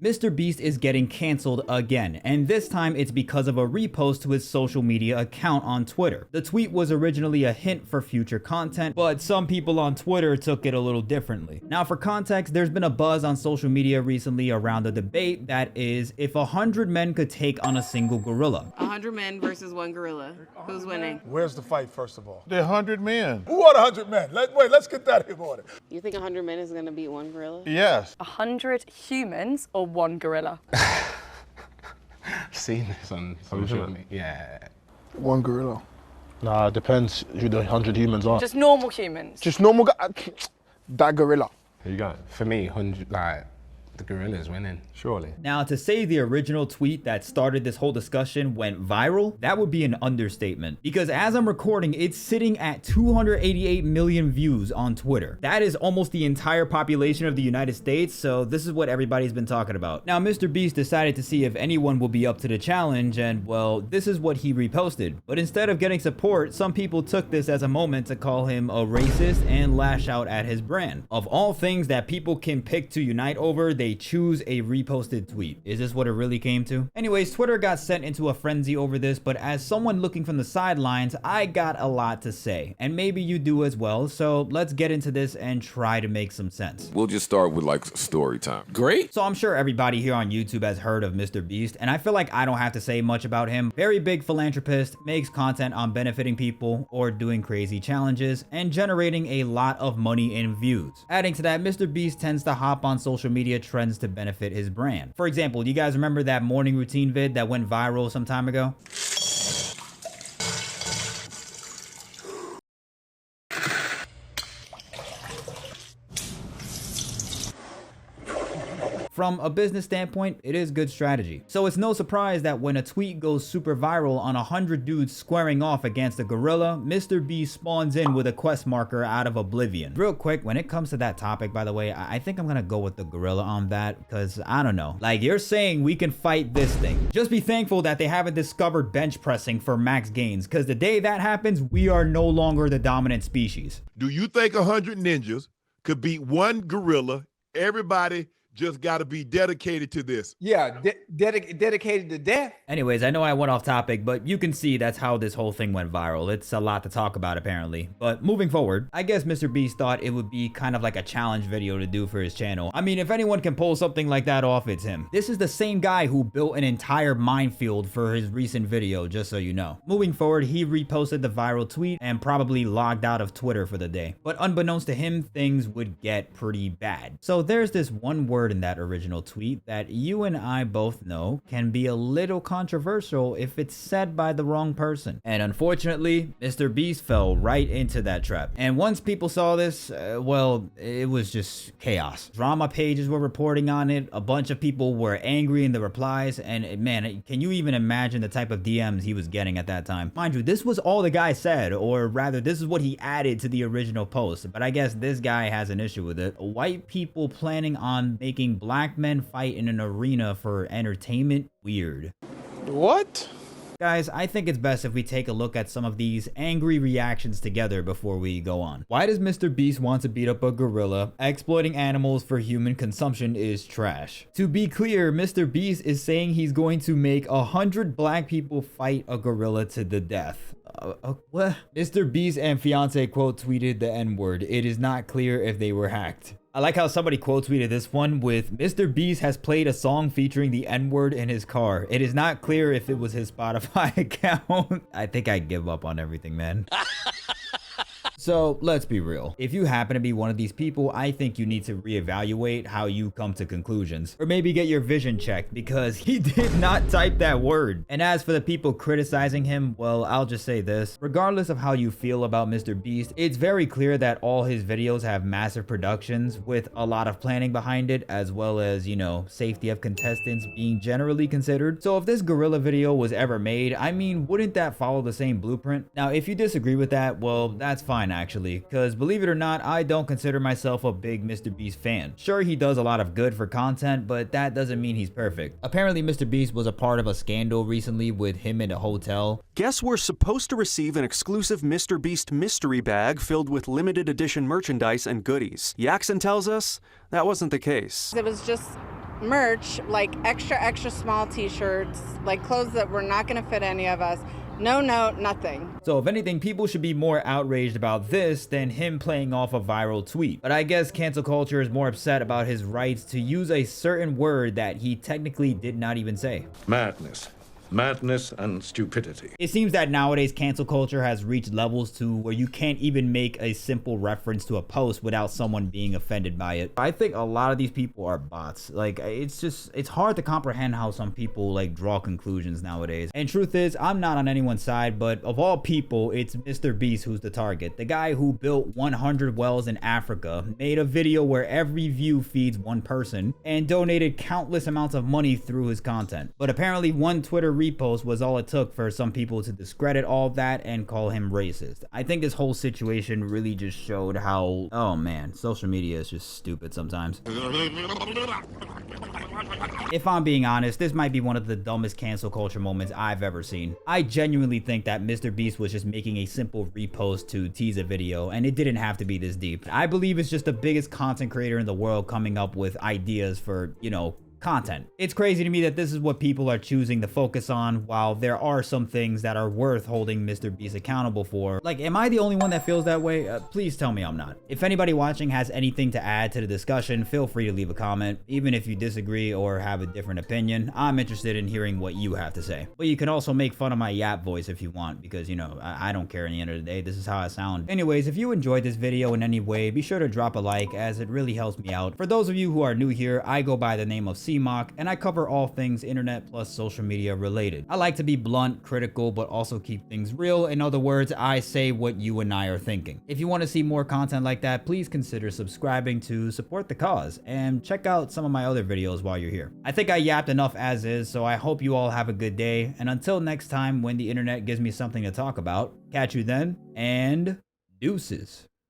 MrBeast is getting canceled again, and this time it's because of a repost to his social media account on Twitter. The tweet was originally a hint for future content, but some people on Twitter took it a little differently. Now for context, there's been a buzz on social media recently around the debate that is, if 100 men could take on a single gorilla. 100 men versus one gorilla. Who's winning? Where's the fight, first of all? The 100 men. Who are the 100 men? Let's get that in order. You think 100 men is gonna beat one gorilla? Yes. 100 humans or one gorilla? Seen this on social media. Yeah. One gorilla. Nah, it depends who the 100 humans are. Just normal humans? Just normal guy. That gorilla. Who you got? For me, 100, like, the gorilla's winning, surely. Now, to say the original tweet that started this whole discussion went viral, that would be an understatement. Because as I'm recording, it's sitting at 288 million views on Twitter. That is almost the entire population of the United States, so this is what everybody's been talking about. Now, MrBeast decided to see if anyone will be up to the challenge, and well, this is what he reposted. But instead of getting support, some people took this as a moment to call him a racist and lash out at his brand. Of all things that people can pick to unite over, they choose a reposted tweet. Is this what it really came to? Anyways, Twitter got sent into a frenzy over this, but as someone looking from the sidelines, I got a lot to say, and maybe you do as well, so let's get into this and try to make some sense. We'll just start with like story time. Great. So I'm sure everybody here on YouTube has heard of MrBeast, and I feel like I don't have to say much about him. Very big philanthropist, makes content on benefiting people or doing crazy challenges, and generating a lot of money in views. Adding to that, MrBeast tends to hop on social media trends to benefit his brand. For example, you guys remember that morning routine vid that went viral some time ago? From a business standpoint, it is good strategy. So it's no surprise that when a tweet goes super viral on 100 dudes squaring off against a gorilla, MrBeast spawns in with a quest marker out of oblivion. Real quick, when it comes to that topic, by the way, I think I'm gonna go with the gorilla on that, because I don't know. Like, you're saying we can fight this thing. Just be thankful that they haven't discovered bench pressing for max gains, because the day that happens, we are no longer the dominant species. Do you think 100 ninjas could beat one gorilla? Everybody just got to be dedicated to this. Yeah, dedicated to death. Anyways, I know I went off topic, but you can see that's how this whole thing went viral. It's a lot to talk about apparently. But moving forward, I guess MrBeast thought it would be kind of like a challenge video to do for his channel. I mean, if anyone can pull something like that off, it's him. This is the same guy who built an entire minefield for his recent video, just so you know. Moving forward, he reposted the viral tweet and probably logged out of Twitter for the day. But unbeknownst to him, things would get pretty bad. So there's this one word in that original tweet that you and I both know can be a little controversial if it's said by the wrong person. And unfortunately, MrBeast fell right into that trap. And once people saw this, well, it was just chaos. Drama pages were reporting on it. A bunch of people were angry in the replies. And man, can you even imagine the type of DMs he was getting at that time? Mind you, this was all the guy said, or rather, this is what he added to the original post. But I guess this guy has an issue with it. White people planning on making black men fight in an arena for entertainment? Weird. What? Guys, I think it's best if we take a look at some of these angry reactions together before we go on. Why does MrBeast want to beat up a gorilla? Exploiting animals for human consumption is trash. To be clear, MrBeast is saying he's going to make 100 black people fight a gorilla to the death. What? MrBeast and fiance quote tweeted the N-word. It is not clear if they were hacked. I like how somebody quote tweeted this one with, MrBeast has played a song featuring the N-word in his car. It is not clear if it was his Spotify account. I think I give up on everything, man. So let's be real. If you happen to be one of these people, I think you need to reevaluate how you come to conclusions, or maybe get your vision checked, because he did not type that word. And as for the people criticizing him, well, I'll just say this. Regardless of how you feel about MrBeast, it's very clear that all his videos have massive productions with a lot of planning behind it, as well as, you know, safety of contestants being generally considered. So if this gorilla video was ever made, I mean, wouldn't that follow the same blueprint? Now, if you disagree with that, well, that's fine actually, because believe it or not, I don't consider myself a big MrBeast fan. Sure, he does a lot of good for content, but that doesn't mean he's perfect. Apparently, MrBeast was a part of a scandal recently with him in a hotel. Guests were supposed to receive an exclusive MrBeast mystery bag filled with limited edition merchandise and goodies. Yaxon tells us that wasn't the case. It was just merch, like extra small t-shirts, like clothes that were not going to fit any of us. No, nothing. So if anything, people should be more outraged about this than him playing off a viral tweet. But I guess cancel culture is more upset about his rights to use a certain word that he technically did not even say. Madness and stupidity. It seems that nowadays cancel culture has reached levels to where you can't even make a simple reference to a post without someone being offended by it. I think a lot of these people are bots. Like, it's hard to comprehend how some people like draw conclusions nowadays. And truth is, I'm not on anyone's side, but of all people, it's MrBeast who's the target. The guy who built 100 wells in Africa, made a video where every view feeds one person, and donated countless amounts of money through his content. But apparently one Twitter repost was all it took for some people to discredit all that and call him racist. I think this whole situation really just showed how, oh man, social media is just stupid sometimes. If I'm being honest, this might be one of the dumbest cancel culture moments I've ever seen. I genuinely think that MrBeast was just making a simple repost to tease a video, and it didn't have to be this deep. I believe it's just the biggest content creator in the world coming up with ideas for, you know, content. It's crazy to me that this is what people are choosing to focus on, while there are some things that are worth holding MrBeast accountable for. Like, am I the only one that feels that way? Please tell me I'm not. If anybody watching has anything to add to the discussion, feel free to leave a comment. Even if you disagree or have a different opinion, I'm interested in hearing what you have to say. But you can also make fun of my yap voice if you want, because, you know, I don't care at the end of the day. This is how I sound. Anyways, if you enjoyed this video in any way, be sure to drop a like, as it really helps me out. For those of you who are new here, I go by the name of CMOC, and I cover all things internet plus social media related. I like to be blunt, critical, but also keep things real. In other words, I say what you and I are thinking. If you want to see more content like that, please consider subscribing to support the cause, and check out some of my other videos while you're here. I think I yapped enough as is, so I hope you all have a good day, and until next time when the internet gives me something to talk about, catch you then, and deuces.